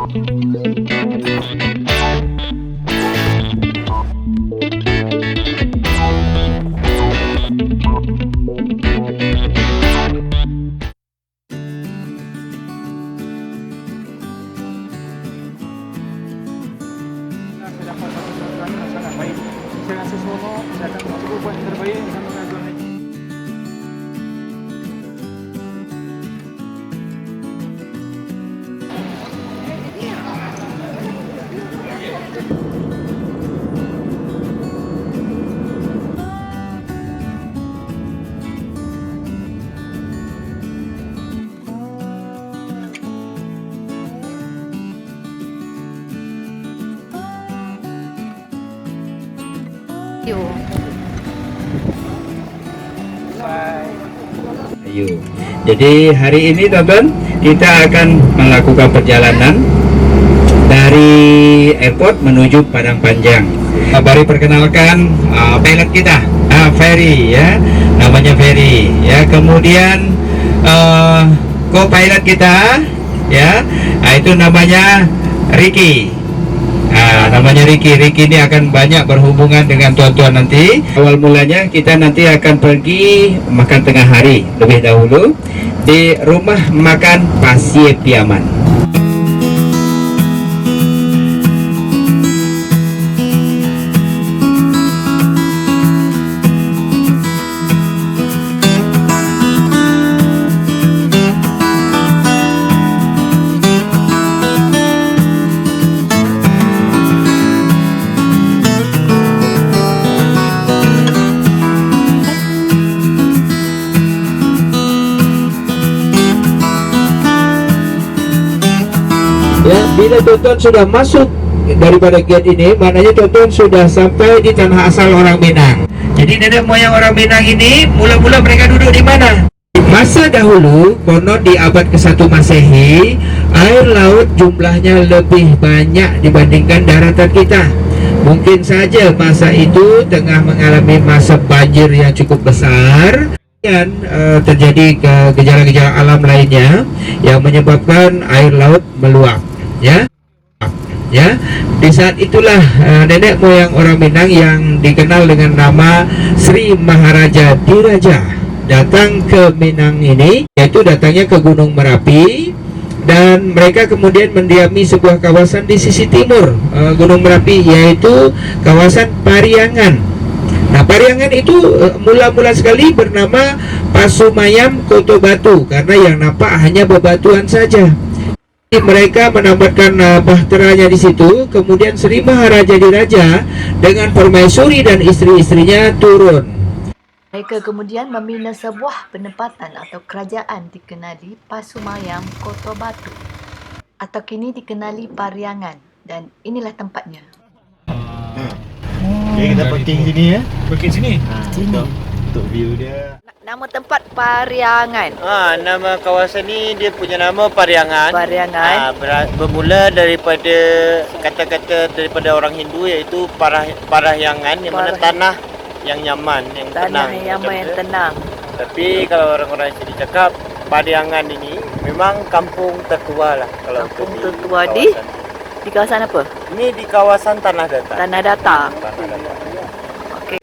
Ayo. Jadi hari ini teman-teman kita akan melakukan perjalanan dari airport menuju Padang Panjang. Mari perkenalkan pilot kita, Ferry ya, namanya Ferry ya. Kemudian co-pilot kita ya, itu namanya Ricky. Namanya Ricky ini akan banyak berhubungan dengan tuan-tuan nanti. Awal mulanya kita nanti akan pergi makan tengah hari lebih dahulu di rumah makan Pasir Piaman. Ya, bila tuan-tuan sudah masuk daripada gate ini, maknanya tuan-tuan sudah sampai di tanah asal orang Minang. Jadi nenek moyang orang Minang ini mula-mula mereka duduk di mana? Masa dahulu, konon di abad ke-1 Masehi, air laut jumlahnya lebih banyak dibandingkan daratan kita. Mungkin saja masa itu tengah mengalami masa banjir yang cukup besar. Dan terjadi gejala-gejala alam lainnya yang menyebabkan air laut meluap ya. Di saat itulah nenek moyang orang Minang yang dikenal dengan nama Sri Maharaja Diraja datang ke Minang ini, yaitu datangnya ke Gunung Merapi, dan mereka kemudian mendiami sebuah kawasan di sisi timur Gunung Merapi, yaitu kawasan Pariangan. Nah, Pariangan itu mula-mula sekali bernama Pasumayam Koto Batu karena yang nampak hanya bebatuan saja. Mereka menambahkan bahteranya di situ. Kemudian Sri Maharaja Diraja dengan permaisuri dan istri-istrinya turun. Mereka kemudian membina sebuah penempatan atau kerajaan dikenali Pasumayam Koto Batu atau kini dikenali Pariangan, dan inilah tempatnya. Okay, kita parking sini ya. Parking sini. Untuk view dia. Nama tempat Pariangan. Nama kawasan ni dia punya nama Pariangan. Pariangan. Bermula daripada kata-kata daripada orang Hindu, iaitu Parahyangan, yang mana tanah yang nyaman, yang tenang. Tanah yang nyaman, yang tenang. Tapi kalau orang-orang sini cakap Pariangan ini memang kampung tertua lah. Kalau Kampung di tertua kawasan. di kawasan apa? Ini di kawasan Tanah Datar. Tanah Datar. Tanah Datar. Okey.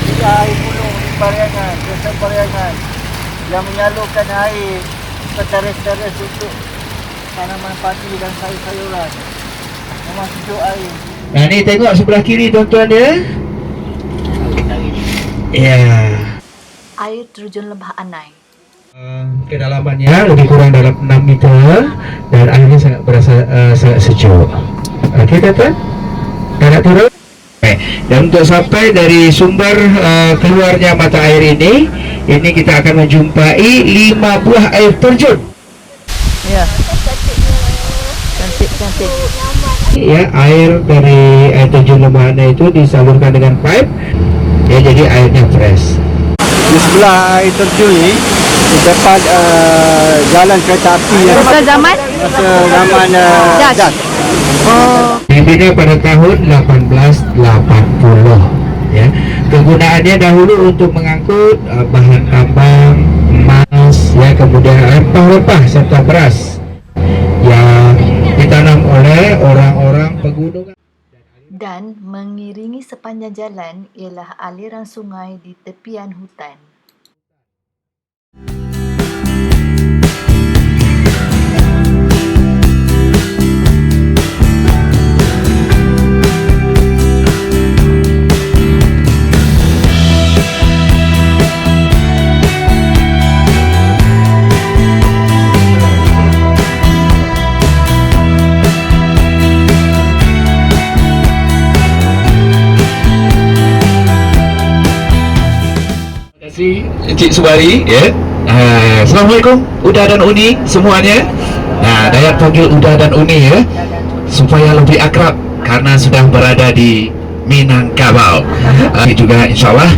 Ini air gunung di Pariangan, desa Pariangan yang menyalurkan air ke teres-teres untuk tanaman padi dan sayur-sayuran. Memang sejuk air. Nah, ni tengok sebelah kiri tuan-tuan ya. Ya. Air terjun Lembah Anai. Kedalamannya lebih kurang dalam 6 meter dan airnya sangat berasa sangat sejuk. Okey tuan-tuan? Dah nak turun? Okay. Dan untuk sampai dari sumber keluarnya mata air ini kita akan menjumpai 5 buah air terjun. Ya. Cantik. Ya, air dari air terjun Lembah Anai itu disalurkan dengan pipe. Ya, jadi airnya fresh. Di sebelah air terjun ni terdapat jalan kereta api yang Masa zaman Jas. Oh, Dibina pada tahun 1880 ya. Kegunaannya dahulu untuk mengangkut bahan tambang, emas ya, kemudian rempah-rempah serta beras. Ya, oleh orang-orang pegunungan. Dan mengiringi sepanjang jalan ialah aliran sungai di tepian hutan. Encik Subari, ya. Assalamualaikum Uda dan Uni semuanya. Dayat panggil Uda dan Uni ya, supaya lebih akrab karena sudah berada di Minangkabau. Juga insyaAllah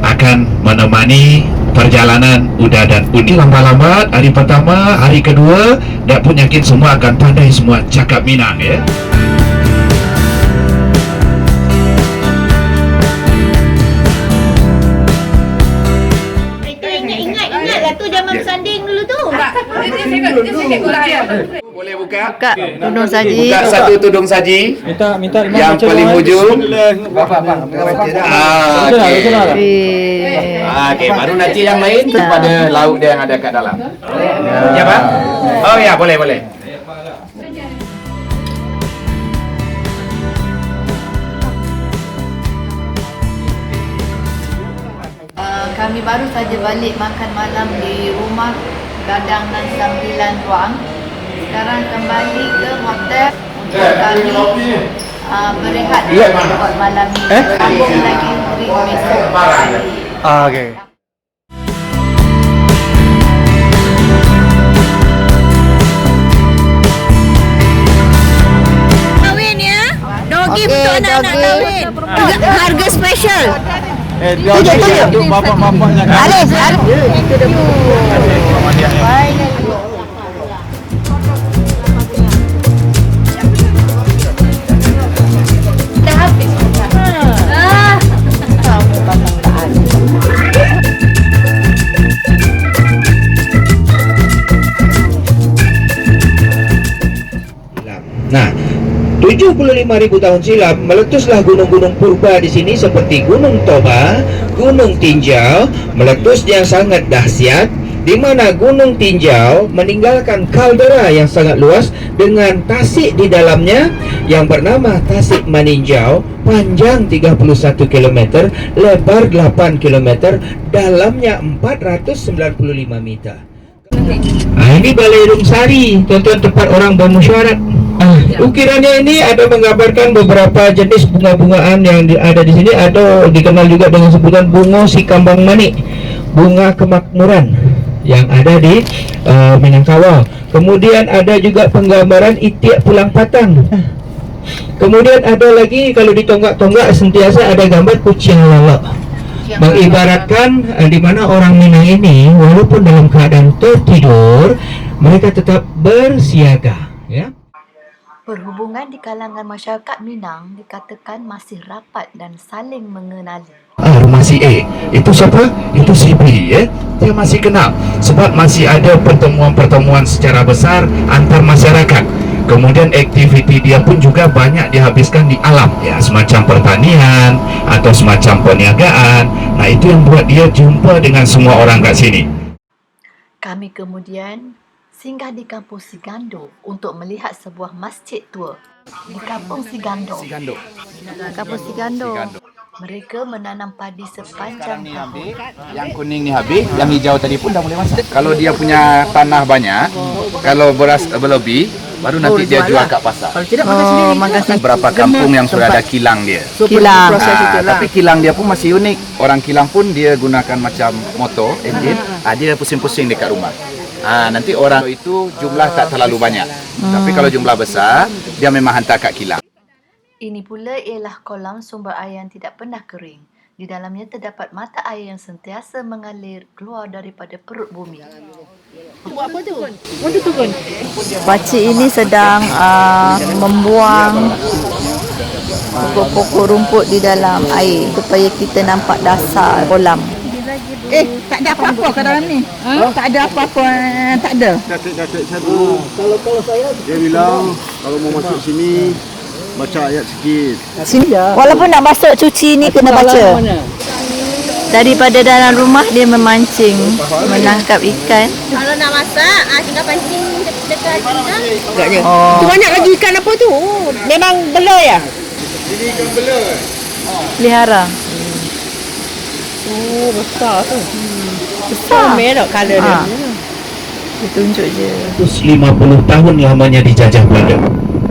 akan menemani perjalanan Uda dan Uni. Lambat-lambat hari pertama, hari kedua, tak pun yakin semua akan pandai semua cakap Minang ya. Boleh buka? Buka tudung saji. Buka satu tudung saji. Minta Yang paling hujung. Okey, baru nanti yang lain pada lauk dia yang ada kat dalam. Ya, Pak? Oh ya, boleh, boleh. Kami baru saja balik makan malam di rumah Gadang dan 9 ruang. Sekarang kembali ke hotel untuk kami berehat buat malam ini. Sambung lagi hari besok pagi. Okey. Kahwin ya. Dogi untuk anak-anak kahwin. Harga special. Tunjuk bapak-bapaknya kan. Alif. Dah habis. Nah, 75.000 tahun silam meletuslah gunung-gunung purba di sini seperti Gunung Toba, Gunung Tinjau, meletus yang sangat dahsyat, di mana Gunung Tinjau meninggalkan kaldera yang sangat luas dengan tasik di dalamnya yang bernama Tasik Maninjau, panjang 31 km, lebar 8 km, dalamnya 495 meter. Ini Balai Rungsari, tuan-tuan, tempat orang bermusyawarah. Ukirannya ini ada menggambarkan beberapa jenis bunga-bungaan yang ada di sini, atau dikenal juga dengan sebutan bunga si kambang manik, bunga kemakmuran yang ada di Minangkabau. Kemudian ada juga penggambaran itiak pulang patang. Kemudian ada lagi, kalau di tonggak-tonggak sentiasa ada gambar kucing lolok, mengibaratkan di mana orang Minang ini walaupun dalam keadaan tertidur, mereka tetap bersiaga ya. Perhubungan di kalangan masyarakat Minang dikatakan masih rapat dan saling mengenali. Rumah si A, itu siapa? Itu si B ya. Dia masih kenal sebab masih ada pertemuan-pertemuan secara besar antar masyarakat. Kemudian aktiviti dia pun juga banyak dihabiskan di alam ya, semacam pertanian atau semacam perniagaan. Nah, itu yang buat dia jumpa dengan semua orang kat sini. Kami kemudian singgah di Kampung Sigando untuk melihat sebuah masjid tua. Di Kampung Sigando. Kampung Sigando. Mereka menanam padi sepanjang tahun. Yang kuning ni habis, yang hijau tadi pun dah boleh masak. Kalau dia punya tanah banyak, kalau beras berlebih, baru nanti dia jual kat pasar. Kalau tidak makan sendiri. Makan sendiri. Beberapa kampung yang sudah ada kilang dia. Kilang. Tapi kilang dia pun masih unik. Orang kilang pun dia gunakan macam motor, engine, dia pusing-pusing dekat rumah. Nanti orang itu jumlah tak terlalu banyak. Tapi kalau jumlah besar, dia memang hantar kat kilang. Ini pula ialah kolam sumber air yang tidak pernah kering. Di dalamnya terdapat mata air yang sentiasa mengalir keluar daripada perut bumi. Buat apa tu? Pakcik ini sedang membuang pokok-pokok rumput di dalam air supaya kita nampak dasar kolam. Tak ada apa-apa ke dalam ni. Tak ada apa-apa, tak ada. Kakek-kakek satu. Kalau saya dia bilang kalau mau masuk sini baca ayat sikit. Sini. Walaupun nak masuk cuci ni kena baca. Daripada dalam rumah dia memancing, menangkap ikan. Kalau nak masak, tinggal pancing dekat kita. Agaknya. Tu banyak lagi ikan apa tu? Memang bela ya? Ini ikan bela. Pelihara. Oh, besar tu. Besar. Merah colour dia. Dia tunjuk je. 150 tahun lamanya dijajah Belanda.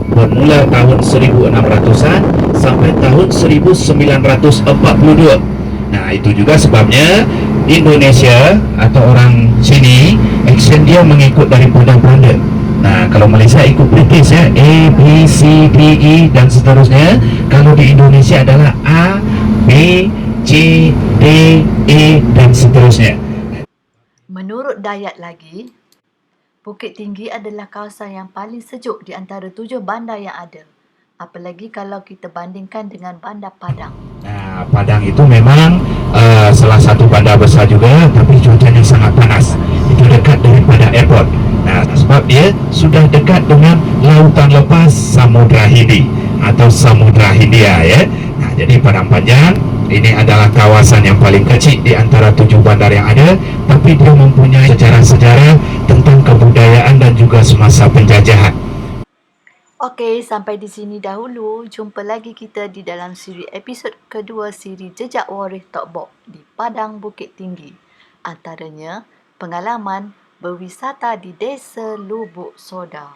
Bermula tahun 1600-an sampai tahun 1942. Nah, itu juga sebabnya Indonesia atau orang sini action dia mengikut daripada Belanda. Nah, kalau Malaysia ikut British ya, A, B, C, D, E dan seterusnya. Kalau di Indonesia adalah A, B, C, D, E dan seterusnya. Menurut Dayat lagi, Bukit Tinggi adalah kawasan yang paling sejuk di antara 7 bandar yang ada. Apalagi kalau kita bandingkan dengan bandar Padang. Nah, Padang itu memang salah satu bandar besar juga, tapi cuacanya sangat panas. Itu dekat daripada airport. Nah, sebab dia sudah dekat dengan lautan lepas Samudra Hindi atau Samudra Hindia ya. Nah, jadi Padang Panjang ini adalah kawasan yang paling kecil di antara 7 bandar yang ada, tapi dia mempunyai sejarah-sejarah tentang kebudayaan dan juga semasa penjajahan. Okey, sampai di sini dahulu. Jumpa lagi kita di dalam siri episod kedua siri Jejak Waris Tok Bok di Padang Bukit Tinggi. Antaranya, pengalaman berwisata di Desa Lubuk Soda.